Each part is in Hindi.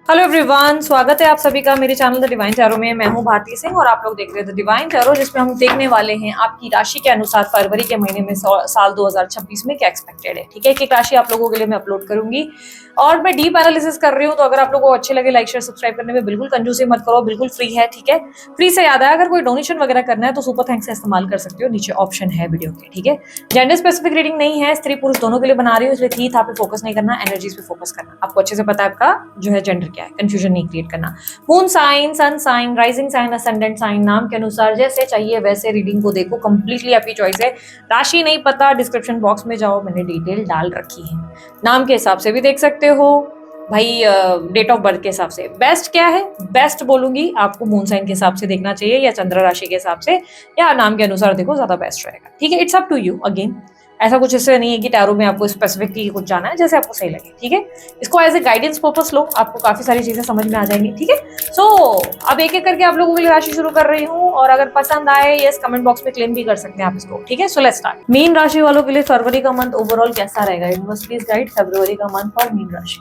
हेलो एवरीवन, स्वागत है आप सभी का मेरे चैनल द डिवाइन टैरो में। मैं हूं भारती सिंह और आप लोग देख रहे हैं द डिवाइन टैरो, जिसमें हम देखने वाले हैं आपकी राशि के अनुसार फरवरी के महीने में साल 2026 में क्या एक्सपेक्टेड है। ठीक है, एक राशि आप लोगों के लिए मैं अपलोड करूंगी और मैं डीप एनालिसिस कर रही हूँ। तो अगर आप लोगों को अच्छे लगे, लाइक शेयर सब्सक्राइब करने में बिल्कुल कंजूसी मत करो, बिल्कुल फ्री है। ठीक है, फ्री से याद है, अगर कोई डोनेशन वगैरह करना है तो सुपर थैंक्स का इस्तेमाल कर सकते हो, नीचे ऑप्शन है वीडियो के। ठीक है, जेंडर स्पेसिफिक रीडिंग नहीं है, स्त्री पुरुष दोनों के लिए बना रही हूँ, इसलिए थी था पे फोकस नहीं करना, एनर्जीज पे फोकस करना। आपको अच्छे से पता है आपका जो है जेंडर क्या है, कंफ्यूजन नहीं क्रिएट करना। Moon sign, sun sign, rising sign, ascendant sign, नाम के अनुसार जैसे चाहिए वैसे रीडिंग को देखो, कंप्लीटली आपकी चॉइस है। राशि नहीं पता, डिस्क्रिप्शन बॉक्स में जाओ, मैंने डिटेल डाल रखी है। नाम के हिसाब से भी देख सकते हो भाई, डेट ऑफ बर्थ के हिसाब से। बेस्ट क्या है, बेस्ट बोलूंगी आपको मून साइन के हिसाब से देखना चाहिए या चंद्र राशि के हिसाब से, या नाम के अनुसार देखो, ज्यादा बेस्ट रहेगा। ठीक है, it's up to you. Again ऐसा कुछ इससे नहीं है कि टैरो में आपको स्पेसिफिकली कुछ जाना है, जैसे आपको सही लगे। ठीक है, इसको एज ए गाइडेंस पर्पस लो, आपको काफी सारी चीजें समझ में आ जाएंगी। ठीक है, सो अब एक एक करके आप लोगों के लिए राशि शुरू कर रही हूँ, और अगर पसंद आए यस कमेंट बॉक्स में क्लेम भी कर सकते हैं आप इसको। ठीक है, सो लेट्स स्टार्ट। मीन राशि वालों के लिए फरवरी का मंथ ओवरऑल कैसा रहेगा, यूनिवर्स प्लीज गाइड फरवरी का मंथ फॉर मीन राशि।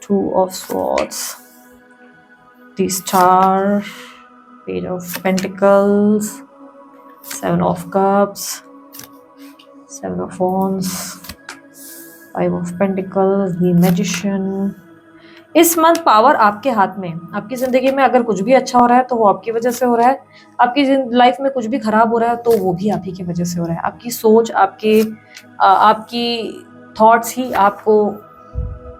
Two of Swords, the Star, Page of Pentacles, Seven of Cups, Seven of Wands, Five of Pentacles, the Magician। इस मंथ पावर आपके हाथ में। आपकी जिंदगी में अगर कुछ भी अच्छा हो रहा है तो वो आपकी वजह से हो रहा है, आपकी लाइफ में कुछ भी खराब हो रहा है तो वो भी आप ही की वजह से हो रहा है। आपकी सोच, आपकी थॉट्स ही आपको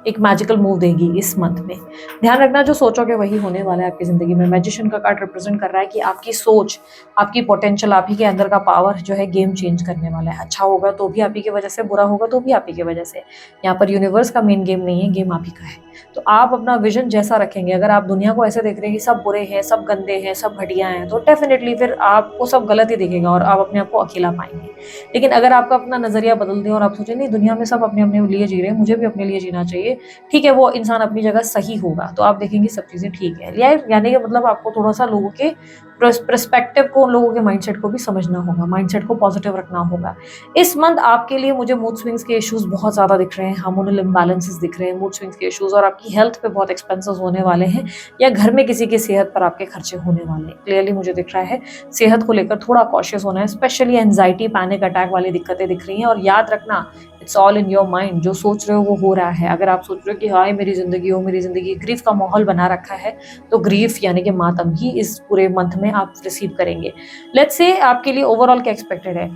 एक मैजिकल मूव देगी इस मंथ में। ध्यान रखना, जो सोचोगे वही होने वाला है आपकी जिंदगी में। मैजिशियन का कार्ड रिप्रेजेंट कर रहा है कि आपकी सोच, आपकी पोटेंशियल, आप ही के अंदर का पावर जो है गेम चेंज करने वाला है। अच्छा होगा तो भी आप ही की वजह से, बुरा होगा तो भी आप ही की वजह से। यहाँ पर यूनिवर्स का मेन गेम नहीं है, गेम आप ही का है। तो आप अपना विजन जैसा रखेंगे, अगर आप दुनिया को ऐसे देख रहे हैं कि सब बुरे हैं, सब गंदे हैं, सब घटिया हैं, तो डेफिनेटली फिर आपको सब गलत ही दिखेगा और आप अपने आप को अकेला पाएंगे। लेकिन अगर आपका अपना नजरिया बदल दें और आप सोचें नहीं, दुनिया में सब अपने अपने लिए जी रहे हैं, मुझे भी अपने लिए जीना चाहिए, ठीक है, वो इंसान अपनी जगह सही होगा, तो आप देखेंगे सब चीजें ठीक है। यानी कि मतलब आपको थोड़ा सा लोगों के पर्सपेक्टिव को, लोगों के माइंडसेट को भी समझना होगा, माइंडसेट को पॉजिटिव रखना होगा। इस मंथ आपके लिए मुझे मूड स्विंग्स के इश्यूज बहुत ज्यादा दिख रहे हैं, हार्मोनल इम्बैलेंसेस दिख रहे हैं, मूड स्विंग्स के इश्यूज, और आपकी हेल्थ पे बहुत एक्सपेंसेस होने वाले हैं, या घर में किसी की सेहत पर आपके खर्चे होने वाले हैं। क्लियरली मुझे दिख रहा है सेहत को लेकर थोड़ा कॉशियस होना है, स्पेशली एंजाइटी, पैनिक अटैक वाली दिक्कतें दिख रही हैं। और याद रखना, it's all in your mind, जो सोच रहे हो वो हो रहा है। अगर आप सोच रहे हो कि हाय मेरी जिंदगी हो, मेरी जिंदगी, ग्रीफ का माहौल बना रखा है, तो ग्रीफ यानी कि मातम ही इस पूरे मंथ में आप रिसीव करेंगे। लेट्स से आपके लिए ओवरऑल क्या एक्सपेक्टेड है।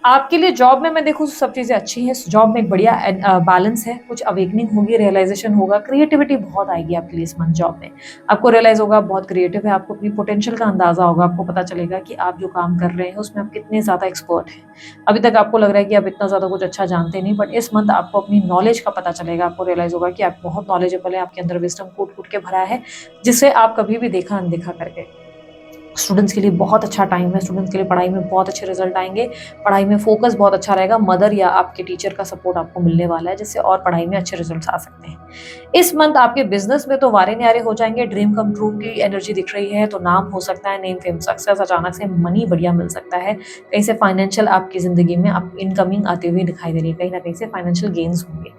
आपके लिए जॉब में मैं देखूँ सब चीज़ें अच्छी हैं, जॉब में एक बढ़िया बैलेंस है, कुछ अवेकनिंग होगी, रियलाइजेशन होगा, क्रिएटिविटी बहुत आएगी आपके लिए इस मंथ। जॉब में आपको रियलाइज होगा आप बहुत क्रिएटिव है, आपको अपनी पोटेंशियल का अंदाजा होगा, आपको पता चलेगा कि आप जो काम कर रहे हैं उसमें आप कितने ज़्यादा एक्सपर्ट हैं। अभी तक आपको लग रहा है कि आप इतना ज़्यादा कुछ अच्छा जानते नहीं, बट इस मंथ आपको अपनी नॉलेज का पता चलेगा, आपको रियलाइज होगा कि आप बहुत नॉलेजेबल है, आपके अंदर विजडम कूट कूट के भरा है, जिससे आप कभी भी देखा अनदेखा करके। स्टूडेंट्स के लिए बहुत अच्छा टाइम है, स्टूडेंट्स के लिए पढ़ाई में बहुत अच्छे रिजल्ट आएंगे, पढ़ाई में फोकस बहुत अच्छा रहेगा, मदर या आपके टीचर का सपोर्ट आपको मिलने वाला है, जिससे और पढ़ाई में अच्छे रिजल्ट्स आ सकते हैं। इस मंथ आपके बिजनेस में तो वारे न्यारे हो जाएंगे, ड्रीम कम ट्रू की एनर्जी दिख रही है, तो नाम हो सकता है, नेम फेम सक्सेस, अचानक से मनी बढ़िया मिल सकता है, कहीं से फाइनेंशियल आपकी जिंदगी में आप इनकमिंग आती हुई दिखाई दे रही है, कहीं ना कहीं से फाइनेंशियल गेन्स होंगे।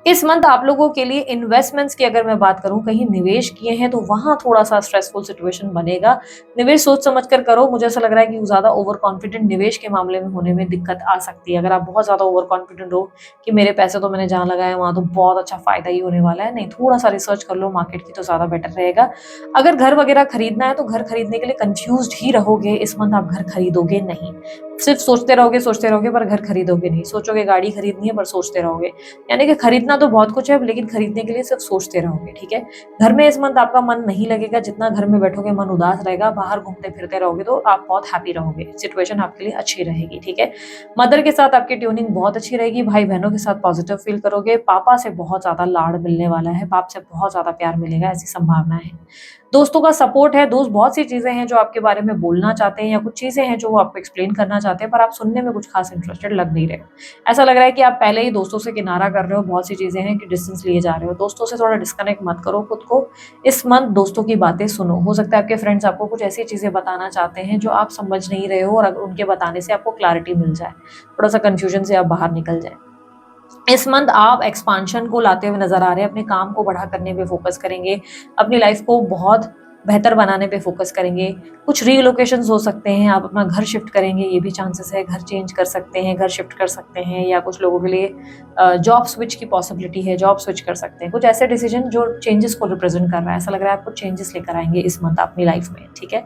इस मंथ आप लोगों के लिए इन्वेस्टमेंट्स की अगर मैं बात करूं, कहीं निवेश किए हैं तो वहां थोड़ा सा स्ट्रेसफुल सिचुएशन बनेगा। निवेश सोच समझ कर करो, मुझे ऐसा लग रहा है कि ज्यादा ओवर कॉन्फिडेंट निवेश के मामले में होने में दिक्कत आ सकती है। अगर आप बहुत ज्यादा ओवर कॉन्फिडेंट हो कि मेरे पैसे तो मैंने जहां लगाए वहां तो बहुत अच्छा फायदा ही होने वाला है, नहीं, थोड़ा सा रिसर्च कर लो मार्केट की तो ज्यादा बेटर रहेगा। अगर घर वगैरह खरीदना है तो घर खरीदने के लिए कंफ्यूज ही रहोगे इस मंथ, आप घर खरीदोगे नहीं, सिर्फ सोचते रहोगे पर घर खरीदोगे नहीं। सोचोगे गाड़ी खरीदनी है पर सोचते रहोगे, यानी कि खरीदना तो बहुत कुछ है लेकिन खरीदने के लिए सिर्फ सोचते रहोगे। ठीक है, घर में इस मंथ आपका मन नहीं लगेगा, जितना घर में बैठोगे मन उदास रहेगा, बाहर घूमते फिरते रहोगे तो आप बहुत हैप्पी रहोगे, सिचुएशन आपके लिए अच्छी रहेगी। ठीक है, मदर के साथ आपकी ट्यूनिंग बहुत अच्छी रहेगी, भाई बहनों के साथ पॉजिटिव फील करोगे, पापा से बहुत ज्यादा लाड़ मिलने वाला है, पाप से बहुत ज्यादा प्यार मिलेगा, ऐसी संभावना है। दोस्तों का सपोर्ट है, दोस्त बहुत सी चीज़ें हैं जो आपके बारे में बोलना चाहते हैं या कुछ चीज़ें हैं जो वो आपको एक्सप्लेन करना चाहते हैं, पर आप सुनने में कुछ खास इंटरेस्टेड लग नहीं रहे हो। ऐसा लग रहा है कि आप पहले ही दोस्तों से किनारा कर रहे हो, बहुत सी चीज़ें हैं कि डिस्टेंस लिए जा रहे हो। दोस्तों से थोड़ा डिस्कनेक्ट मत करो खुद को, इस मंथ दोस्तों की बातें सुनो। हो सकता है आपके फ्रेंड्स आपको कुछ ऐसी चीज़ें बताना चाहते हैं जो आप समझ नहीं रहे हो और अगर उनके बताने से आपको क्लैरिटी मिल जाए, थोड़ा-सा कन्फ्यूजन से आप बाहर निकल जाएँ। इस मंथ आप एक्सपांशन को लाते हुए नज़र आ रहे हैं, अपने काम को बढ़ा करने पे फ़ोकस करेंगे, अपनी लाइफ़ को बहुत बेहतर बनाने पे फ़ोकस करेंगे। कुछ रीलोकेशंस हो सकते हैं, आप अपना घर शिफ्ट करेंगे, ये भी चांसेस है, घर चेंज कर सकते हैं, घर शिफ्ट कर सकते हैं या कुछ लोगों के लिए जॉब स्विच की पॉसिबिलिटी है, जॉब स्विच कर सकते हैं। कुछ ऐसे डिसीजन जो चेंजेस को रिप्रेज़ेंट कर रहा है, ऐसा लग रहा है आप कुछ चेंजेस लेकर आएँगे इस मंथ अपनी लाइफ़ में, ठीक है?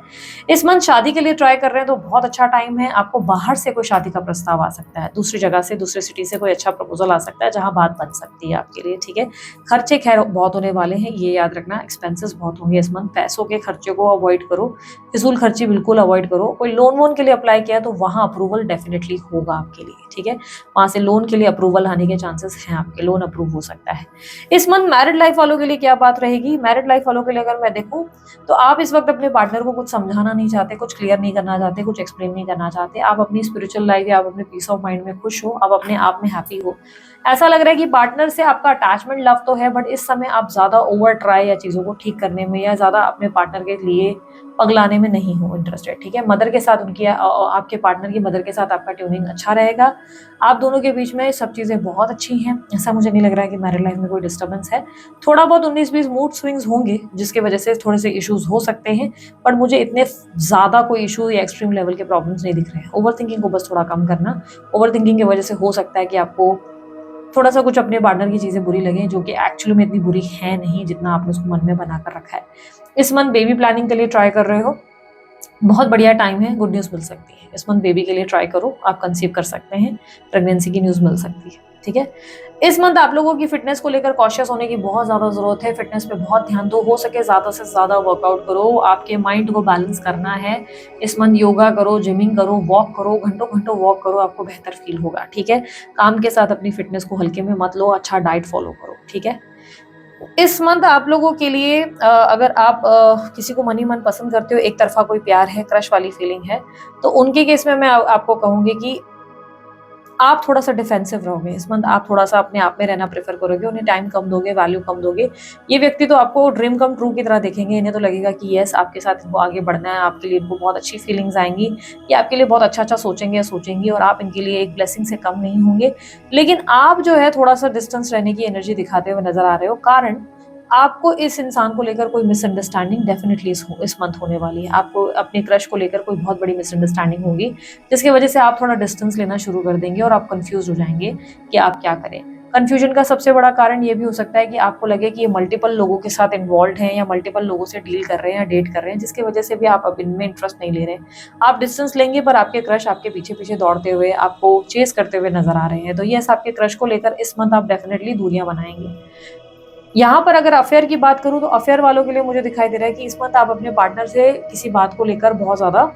इस मंथ शादी के लिए ट्राई कर रहे हैं तो बहुत अच्छा टाइम है, आपको बाहर से कोई शादी का प्रस्ताव आ सकता है, दूसरी जगह से, दूसरी सिटी से कोई अच्छा प्रपोज़ल आ सकता है जहाँ बात बन सकती है आपके लिए, ठीक है? खर्चे खैर बहुत होने वाले हैं, ये याद रखना, एक्सपेंसेस बहुत होंगे इस मंथ, पैसों के खर्चे को अवॉइड करो, फिजूल खर्ची बिल्कुल अवॉइड करो। कोई लोन वोन के लिए अप्लाई किया है तो वहाँ अप्रूवल डेफिनेटली होगा आपके लिए, ठीक है? वहाँ से लोन के लिए अप्रूवल आने के चांसेस हैं, आपके लोन अप्रूव हो सकता है। इस मंथ मैरिड लाइफ वालों के लिए क्या बात रहेगी? मैरिड लाइफ वालों के लिए अगर मैं देखूँ तो आप इस वक्त अपने पार्टनर को कुछ समझाना नहीं चाहते, कुछ क्लियर नहीं करना चाहते, कुछ एक्सप्लेन नहीं करना चाहते। आप अपनी स्पिरिचुअल लाइफ या आप अपने पीस ऑफ माइंड में खुश हो, आप अपने आप में हैप्पी हो। ऐसा लग रहा है कि पार्टनर से आपका अटैचमेंट लव तो है, बट इस समय आप ज़्यादा ओवर ट्राई या चीज़ों को ठीक करने में या ज़्यादा अपने पार्टनर के लिए पगलाने में नहीं हो इंटरेस्टेड, ठीक है? मदर के साथ उनकी आपके पार्टनर की मदर के साथ आपका ट्यूनिंग अच्छा रहेगा। आप दोनों के बीच में सब चीज़ें बहुत अच्छी हैं। ऐसा मुझे नहीं लग रहा है कि मैरिड लाइफ में कोई डिस्टर्बेंस है। थोड़ा बहुत 19-20 मूड स्विंग्स होंगे, जिसकी वजह से थोड़े से इश्यूज़ हो सकते हैं, पर मुझे इतने ज़्यादा कोई इश्यू या एक्सट्रीम लेवल के प्रॉब्लम्स नहीं दिख रहे हैं। ओवरथिंकिंग को बस थोड़ा कम करना। ओवरथिंकिंग की वजह से हो सकता है कि आपको थोड़ा-सा कुछ अपने पार्टनर की चीज़ें बुरी लगें, जो कि एक्चुअली में इतनी बुरी है नहीं, जितना आपने उसको मन में बनाकर रखा है। इस मंथ बेबी प्लानिंग के लिए ट्राई कर रहे हो, बहुत बढ़िया टाइम है, गुड न्यूज़ मिल सकती है। इस मंथ बेबी के लिए ट्राई करो, आप कंसीव कर सकते हैं, प्रेगनेंसी की न्यूज़ मिल सकती है, ठीक है? इस मंथ आप लोगों की फ़िटनेस को लेकर कॉशियस होने की बहुत ज़्यादा ज़रूरत है, फ़िटनेस पे बहुत ध्यान दो, हो सके ज़्यादा से ज़्यादा वर्कआउट करो, आपके माइंड को बैलेंस करना है। इस मंथ योगा करो, जिमिंग करो, वॉक करो, घंटों-घंटों वॉक करो, आपको बेहतर फ़ील होगा, ठीक है? काम के साथ अपनी फ़िटनेस को हल्के में मत लो, अच्छा डाइट फ़ॉलो करो, ठीक है? इस मंथ आप लोगों के लिए अगर आप किसी को मन ही मन पसंद करते हो, एक तरफ़ा कोई प्यार है, क्रश वाली फीलिंग है, तो उनके केस में मैं आपको कहूँगी कि आप थोड़ा-सा डिफेंसिव रहोगे। इस मंथ आप थोड़ा-सा अपने आप में रहना प्रेफ़र करोगे, उन्हें टाइम कम दोगे, वैल्यू कम दोगे। ये व्यक्ति तो आपको ड्रीम कम ट्रू की तरह देखेंगे, इन्हें तो लगेगा कि येस आपके साथ इनको आगे बढ़ना है, आपके लिए इनको बहुत अच्छी फीलिंग्स आएँगी, ये आपके लिए बहुत अच्छा-अच्छा सोचेंगे या सोचेंगी और आप इनके लिए एक ब्लेसिंग से कम नहीं होंगे। लेकिन आप जो है थोड़ा-सा डिस्टेंस रहने की एनर्जी दिखाते हुए नज़र आ रहे हो, कारण आपको इस इंसान को लेकर कोई मिसअंडरस्टैंडिंग डेफ़िनिटली इस मंथ होने वाली है। आपको अपने क्रश को लेकर कोई बहुत बड़ी मिसअंडरस्टैंडिंग होगी, जिसकी वजह से आप थोड़ा डिस्टेंस लेना शुरू कर देंगे और आप कन्फ्यूज़ हो जाएँगे कि आप क्या करें। कन्फ्यूजन का सबसे बड़ा कारण ये भी हो सकता है कि आपको लगे कि ये मल्टीपल लोगों के साथ इन्वॉल्व्ड हैं या मल्टीपल लोगों से डील कर रहे हैं या डेट कर रहे हैं, जिसकी वजह से भी आप अब इनमें इंटरेस्ट नहीं ले रहे हैं। आप डिस्टेंस लेंगे पर आपके क्रश आपके पीछे-पीछे दौड़ते हुए, आपको चेज़ करते हुए नज़र आ रहे हैं। तो येस, आपके क्रश को लेकर इस मंथ आप डेफ़िनिटली दूरियाँ बनाएँगे। यहाँ पर अगर अफेयर की बात करूँ तो अफेयर वालों के लिए मुझे दिखाई दे रहा है कि इस मंथ आप अपने पार्टनर से किसी बात को लेकर बहुत ज़्यादा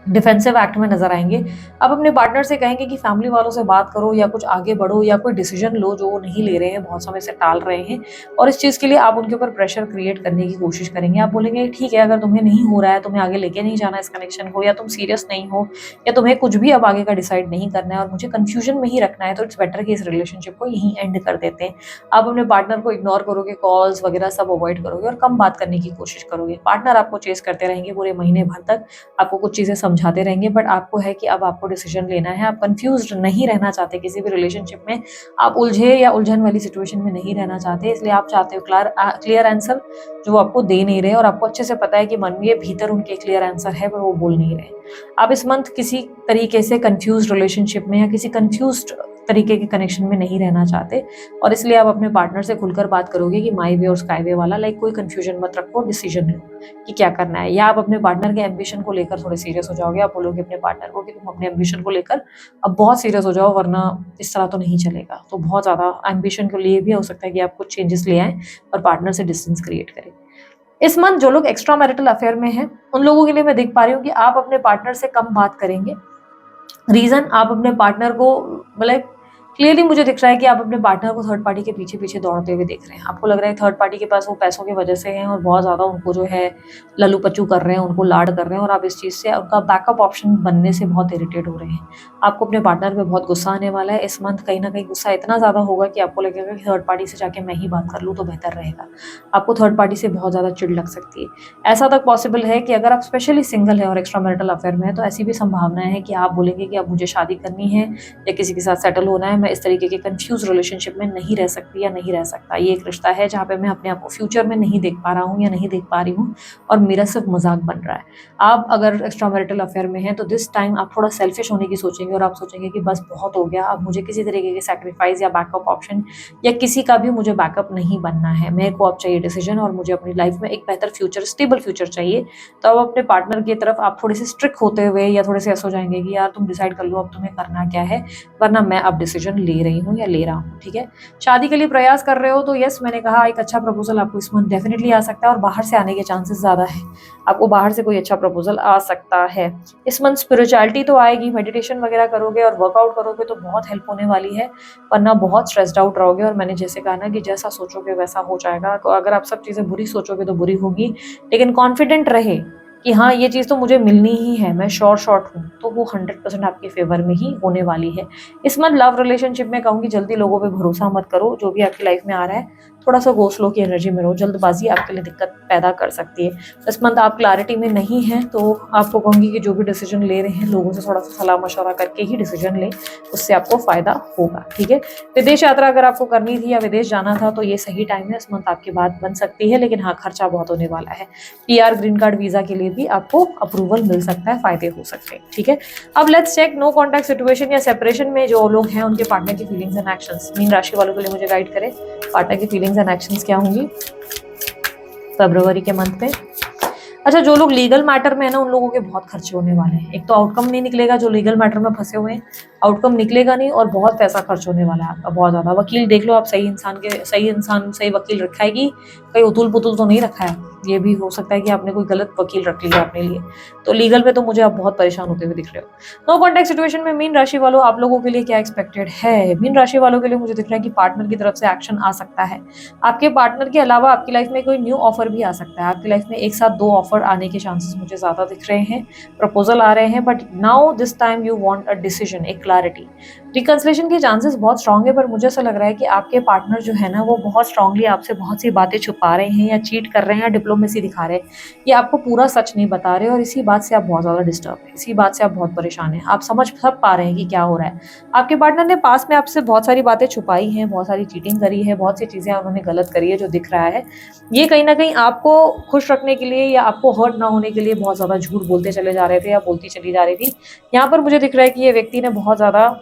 डिफेंसिव एक्ट में नज़र आएँगे। आप अपने पार्टनर से कहेंगे कि फैमिली वालों से बात करो या कुछ आगे बढ़ो या कोई डिसीज़न लो जो वो नहीं ले रहे हैं, बहुत समय से टाल रहे हैं और इस चीज़ के लिए आप उनके ऊपर प्रेशर क्रिएट करने की कोशिश करेंगे। आप बोलेंगे ठीक है, अगर तुम्हें नहीं हो रहा है, तुम्हें आगे लेके नहीं जाना इस कनेक्शन को या तुम सीरियस नहीं हो या तुम्हें कुछ भी अब आगे का डिसाइड नहीं करना है और मुझे कन्फ्यूजन में ही रखना है, तो इट्स बेटर कि इस रिलेशनशिप को यहीं एंड कर देते हैं। आप अपने पार्टनर को इग्नोर करोगे, कॉल्स वगैरह सब अवॉइड करोगे और कम बात करने की कोशिश करोगे। पार्टनर आपको चेज़ करते रहेंगे पूरे महीने भर तक, आपको कुछ चीज़ें समझाते रहेंगे, बट आपको है कि अब आपको डिसीजन लेना है। आप कंफ्यूज्ड नहीं रहना चाहते किसी भी रिलेशनशिप में, आप उलझे या उलझन वाली सिचुएशन में नहीं रहना चाहते, इसलिए आप चाहते हो क्लियर आंसर जो वो आपको दे नहीं रहे और आपको अच्छे से पता है कि मन में भीतर उनके क्लियर आंसर है पर वो बोल नहीं रहे। आप इस मंथ किसी तरीके से कंफ्यूज्ड रिलेशनशिप में या किसी कंफ्यूज्ड तरीके के कनेक्शन में नहीं रहना चाहते और इसलिए आप अपने पार्टनर से खुलकर बात करोगे कि माई वे और स्काई वे वाला, लाइक कोई कंफ्यूजन मत रखो, डिसीजन लो कि क्या करना है। या आप अपने पार्टनर के एम्बिशन को लेकर थोड़े सीरियस हो जाओगे, आप बोलोगे अपने पार्टनर को कि तुम अपने एम्बिशन को लेकर अब बहुत सीरियस हो जाओ, वरना इस तरह तो नहीं चलेगा। तो बहुत ज़्यादा एम्बिशन के लिए भी हो सकता है कि आप कुछ चेंजेस ले आएँ और पार्टनर से डिस्टेंस क्रिएट करें। इस मंथ जो लोग एक्स्ट्रा मैरिटल अफेयर में हैं, उन लोगों के लिए मैं देख पा रही हूँ कि आप अपने पार्टनर से कम बात करेंगे। रीज़न, आप अपने पार्टनर को मतलब क्लियरली मुझे दिख रहा है कि आप अपने पार्टनर को थर्ड पार्टी के पीछे पीछे दौड़ते हुए देख रहे हैं। आपको लग रहा है थर्ड पार्टी के पास वो पैसों की वजह से हैं और बहुत ज़्यादा उनको जो है लल्लू पच्चू कर रहे हैं, उनको लाड कर रहे हैं और आप इस चीज़ से उनका बैकअप ऑप्शन बनने से बहुत इरिटेट हो रहे हैं। आपको अपने पार्टनर पे बहुत गुस्सा आने वाला है इस मंथ। कहीं ना कहीं गुस्सा इतना ज़्यादा होगा कि आपको लगेगा कि थर्ड पार्टी से जाके मैं ही बात कर लूँ तो बेहतर रहेगा। आपको थर्ड पार्टी से बहुत ज़्यादा चिढ़ लग सकती है। ऐसा तक पॉसिबल है कि अगर आप स्पेशली सिंगल है और एक्स्ट्रा मैरिटल अफेयर में है तो ऐसी भी संभावनाएं हैं कि आप बोलेंगे कि अब मुझे शादी करनी है या किसी के साथ सेटल होना है, मैं इस तरीके के कंफ्यूज रिलेशनशिप में नहीं रह सकती या नहीं रह सकता। ये एक रिश्ता है जहाँ पे मैं अपने आप को फ्यूचर में नहीं देख पा रहा हूँ या नहीं देख पा रही हूँ और मेरा सिर्फ मजाक बन रहा है। आप अगर एक्स्ट्रा मैरिटल अफेयर में हैं तो दिस टाइम आप थोड़ा सेल्फिश होने की सोचेंगे और आप सोचेंगे कि बस बहुत हो गया, अब मुझे किसी तरीके के सैक्रिफाइस या बैकअप ऑप्शन या किसी का भी मुझे बैकअप नहीं बनना है। मेरे को अब चाहिए डिसीजन और मुझे अपनी लाइफ में एक बेहतर फ्यूचर, स्टेबल फ्यूचर चाहिए। तो अब अपने पार्टनर की तरफ आप थोड़े से स्ट्रिक्ट होते हुए या थोड़े से ऐसा हो जाएंगे कि यार तुम डिसाइड कर लो अब तुम्हें करना क्या है, वरना मैं अब डिसीजन ले रही हूँ या ले रहा हूँ। ठीक है, शादी के लिए प्रयास कर रहे हो तो यस, मैंने कहा एक अच्छा प्रपोजल आपको इस मंथ डेफिनेटली आ सकता है और बाहर से आने के चांसेस ज़्यादा है। आपको बाहर से कोई अच्छा प्रपोजल आ सकता है इस मंथ। स्पिरिचुअलिटी तो आएगी, मेडिटेशन वगैरह करोगे और वर्कआउट करोगे तो बहुत हेल्प होने वाली है, वरना बहुत स्ट्रेस्ड आउट रहोगे। और मैंने जैसे कहा ना कि जैसा सोचोगे वैसा हो जाएगा। तो अगर आप सब चीज़ें बुरी सोचोगे तो बुरी होगी, लेकिन कॉन्फिडेंट रहे कि हाँ ये चीज़ तो मुझे मिलनी ही है, मैं शॉर्ट हूँ, तो वो 100% आपके फेवर में ही होने वाली है। इस मंथ लव रिलेशनशिप में कहूँगी जल्दी लोगों पे भरोसा मत करो। जो भी आपकी लाइफ में आ रहा है थोड़ा सा गो स्लो की एनर्जी में रहो, जल्दबाजी आपके लिए दिक्कत पैदा कर सकती है। इस मंथ आप क्लैरिटी में नहीं है तो आपको कहूँगी कि जो भी डिसीजन ले रहे हैं लोगों से थोड़ा सा सलाह मशवरा करके ही डिसीजन लें, उससे आपको फायदा होगा। ठीक है, विदेश यात्रा अगर आपको करनी थी या विदेश जाना था तो ये सही टाइम है, इस मंथ आपकी बात बन सकती है, लेकिन हाँ खर्चा बहुत होने वाला है। PR ग्रीन कार्ड वीजा के लिए भी आपको अप्रूवल मिल सकता है, फायदे हो सकते हैं। ठीक है, अब let's check no contact situation या सेपरेशन में जो लोग हैं उनके पार्टनर की फीलिंग्स एंड एक्शंस। मीन राशि वालों के लिए मुझे गाइड करें, पार्टनर की फीलिंग्स एंड एक्शंस क्या होंगी फरवरी के मंथ में। अच्छा, जो लोग लीगल मैटर में है ना उन लोगों के बहुत खर्चे होने वाले हैं। एक तो आउटकम नहीं निकलेगा, जो लीगल मैटर में फंसे हुए हैं आउटकम निकलेगा नहीं, और बहुत पैसा खर्च होने वाला है आपका, बहुत ज्यादा। वकील देख लो आप, सही इंसान सही वकील रखा है कि कहीं उतुल पुतुल तो नहीं रखा है। ये भी हो सकता है कि आपने कोई गलत वकील रख लिया अपने लिए। तो लीगल पे तो मुझे आप बहुत परेशान होते हुए दिख रहे हो। नो कॉन्टैक्ट सिचुएशन में मीन राशि वालों आप लोगों के लिए क्या एक्सपेक्टेड है। मीन राशि वालों के लिए मुझे दिख रहा है कि पार्टनर की तरफ से एक्शन आ सकता है। आपके पार्टनर के अलावा आपकी लाइफ में कोई न्यू ऑफर भी आ सकता है। आपकी लाइफ में एक साथ 2 ऑफर आने के चांसेस मुझे ज्यादा दिख रहे हैं, प्रपोजल आ रहे हैं। But now this time you want a decision, एक क्लैरिटी। रिकंसिलेशन के चांसेस बहुत स्ट्रांग है, पर मुझे ऐसा लग रहा है कि आपके पार्टनर जो है ना वो बहुत स्ट्रांगली आपसे बहुत सी बातें छुपा रहे हैं या चीट कर रहे हैं या डिप्लोमेसी दिखा रहे हैं। ये आपको पूरा सच नहीं बता रहे और इसी बात से आप बहुत ज़्यादा डिस्टर्ब हैं, इसी बात से आप बहुत परेशान हैं। आप समझ सब पा रहे हैं कि क्या हो रहा है। आपके पार्टनर ने पास में आपसे बहुत सारी बातें छुपाई हैं, बहुत सारी चीटिंग करी है, बहुत सी चीज़ें उन्होंने गलत करी है जो दिख रहा है। ये कहीं ना कहीं आपको खुश रखने के लिए या आपको हर्ट ना होने के लिए बहुत ज़्यादा झूठ बोलते चले जा रहे थे या बोलती चली जा रही थी। यहाँ पर मुझे दिख रहा है कि ये व्यक्ति ने बहुत ज़्यादा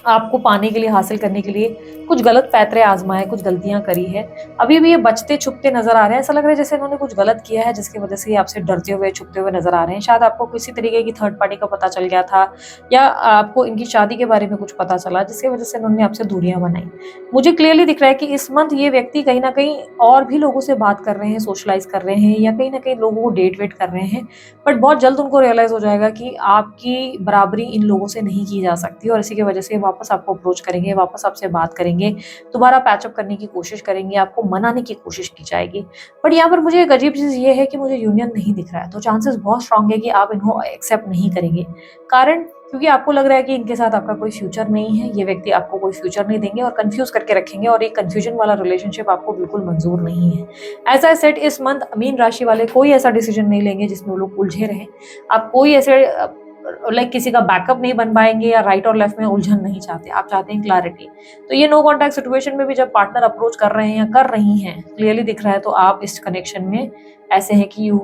आपको पाने के लिए, हासिल करने के लिए कुछ गलत पैतरे आजमाए, कुछ गलतियां करी है। अभी भी ये बचते छुपते नजर आ रहे हैं। ऐसा लग रहा है जैसे इन्होंने कुछ गलत किया है जिसकी वजह से ये आपसे डरते हुए छुपते हुए नजर आ रहे हैं। शायद आपको किसी तरीके की थर्ड पार्टी का पता चल गया था या आपको इनकी शादी के बारे में कुछ पता चला जिसकी वजह से इन्होंने आपसे दूरियां बनाई। मुझे क्लियरली दिख रहा है कि इस मंथ ये व्यक्ति कहीं ना कहीं और भी लोगों से बात कर रहे हैं, सोशलाइज कर रहे हैं या कहीं ना कहीं लोगों को डेट वेट कर रहे हैं। बट बहुत जल्द उनको रियलाइज हो जाएगा कि आपकी बराबरी इन लोगों से नहीं की जा सकती और इसी की वजह से वापस आपको अप्रोच करेंगे, वापस आपसे बात करेंगे, दोबारा पैचअप करने की कोशिश करेंगे, आपको मनाने की कोशिश की जाएगी। बट यहाँ पर मुझे एक अजीब चीज़ ये है कि मुझे यूनियन नहीं दिख रहा है, तो चांसेस बहुत स्ट्रांग है कि आप इनको एक्सेप्ट नहीं करेंगे। कारण क्योंकि आपको लग रहा है कि इनके साथ आपका कोई फ्यूचर नहीं है, ये व्यक्ति आपको कोई फ्यूचर नहीं देंगे और कंफ्यूज करके रखेंगे और एक कंफ्यूजन वाला रिलेशनशिप आपको बिल्कुल मंजूर नहीं है। एज आई सेड, इस मंथ मीन राशि वाले कोई ऐसा डिसीजन नहीं लेंगे जिसमें वो लोग उलझे रहें। आप कोई ऐसे किसी का बैकअप नहीं बन पाएंगे या राइट और लेफ्ट में उलझन नहीं चाहते, आप चाहते हैं क्लैरिटी। तो ये नो कॉन्टैक्ट सिचुएशन में भी जब पार्टनर अप्रोच कर रहे हैं या कर रही हैं, क्लियरली दिख रहा है, तो आप इस कनेक्शन में ऐसे हैं कि यू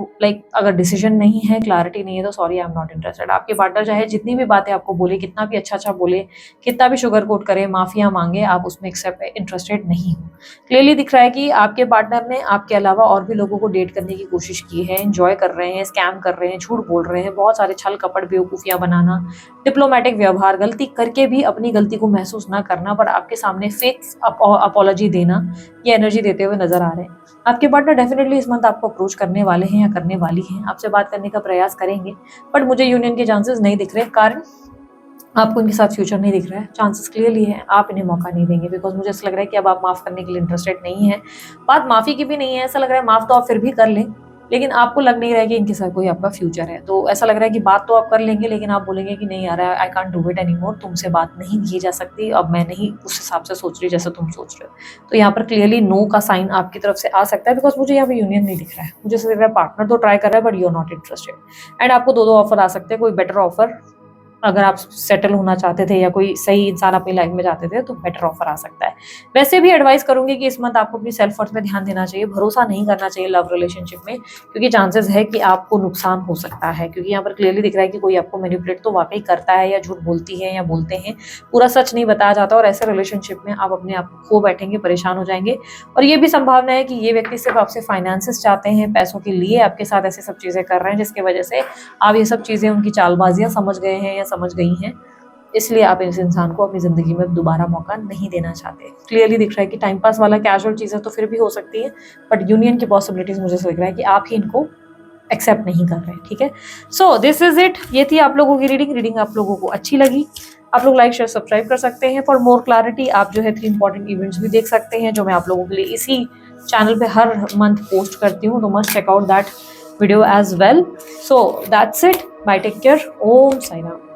अगर डिसीजन नहीं है, क्लैरिटी नहीं है, तो sorry I am not interested. आपके पार्टनर चाहे जितनी भी बातें आपको बोले, कितना भी अच्छा बोले, कितना भी शुगर कोट करे, माफिया मांगे, आप उसमें एक्सेप्ट इंटरेस्टेड नहीं हो। क्लियरली दिख रहा है कि आपके पार्टनर ने आपके अलावा और भी लोगों को डेट करने की कोशिश की है, एंजॉय कर रहे हैं, स्कैम कर रहे हैं, झूठ बोल रहे हैं, बहुत सारे छल कपट, बेवकूफियां बनाना, डिप्लोमेटिक व्यवहार, गलती करके भी अपनी गलती को महसूस ना करना पर आपके सामने फेक अपॉलॉजी देना, ये एनर्जी देते हुए नजर आ रहे हैं। आपके पार्टनर डेफिनेटली इस मंथ आपको अप्रोच करने वाले हैं या करने वाली हैं, आपसे बात करने का प्रयास करेंगे, बट मुझे यूनियन के चांसेस नहीं दिख रहे। कारण आपको इनके साथ फ्यूचर नहीं दिख रहा है, चांसेस क्लियरली है आप इन्हें मौका नहीं देंगे, बिकॉज मुझे ऐसा लग रहा है कि अब आप माफ़ करने के लिए इंटरेस्टेड नहीं है। बात माफ़ी की भी नहीं है, ऐसा लग रहा है माफ़ तो आप फिर भी कर लें, लेकिन आपको लग नहीं रहा है कि इनके साथ कोई आपका फ्यूचर है। तो ऐसा लग रहा है कि बात तो आप कर लेंगे, लेकिन आप बोलेंगे कि नहीं यार, I can't do it any more, तुमसे बात नहीं की जा सकती, अब मैं नहीं उस हिसाब से सोच रही जैसे तुम सोच रहे हो। तो यहाँ पर क्लियरली नो का साइन आपकी तरफ से आ सकता है, बिकॉज मुझे यहाँ पे यूनियन नहीं दिख रहा है। मुझे ऐसा लग रहा है पार्टनर तो ट्राई कर रहा है but you are not interested. And आपको दो ऑफर आ सकते हैं, कोई बेटर ऑफर, अगर आप सेटल होना चाहते थे या कोई सही इंसान अपनी लाइफ में चाहते थे तो बेटर ऑफर आ सकता है। वैसे भी एडवाइस करूंगी कि इस मंथ आपको अपनी सेल्फ वर्थ पे ध्यान देना चाहिए, भरोसा नहीं करना चाहिए लव रिलेशनशिप में, क्योंकि चांसेस है कि आपको नुकसान हो सकता है। क्योंकि यहाँ पर क्लियरली दिख रहा है कि कोई आपको मैनिपुलेट तो वाकई करता है, या झूठ बोलती है या बोलते हैं, पूरा सच नहीं बताया जाता, और ऐसे रिलेशनशिप में आप अपने आप को खो बैठेंगे, परेशान हो जाएंगे। और ये भी संभावना है कि ये व्यक्ति सिर्फ आपसे फाइनेंसेस चाहते हैं, पैसों के लिए आपके साथ ऐसे सब चीज़ें कर रहे हैं, जिसकी वजह से आप ये सब चीज़ें, उनकी चालबाजियाँ समझ गए हैं या समझ गई हैं, इसलिए आप इस इंसान को अपनी ज़िंदगी में दोबारा मौका नहीं देना चाहते। क्लियरली दिख रहा है कि टाइम पास वाला कैजुअल चीज़ें तो फिर भी हो सकती है, बट यूनियन की पॉसिबिलिटीज़ मुझे लग रहा है कि आप ही इनको एक्सेप्ट नहीं कर रहे। ठीक है, सो दिस इज इट। ये थी आप लोगों की रीडिंग आप लोगों को अच्छी लगी, आप लोग लाइक शेयर सब्सक्राइब कर सकते हैं। फॉर मोर क्लैरिटी आप जो है 3 इंपॉर्टेंट इवेंट्स भी देख सकते हैं, जो मैं आप लोगों के लिए इसी चैनल पे हर मंथ पोस्ट करती हूँ, तो must check out that video as well. So that's it, bye, take care, Om Sai Ram.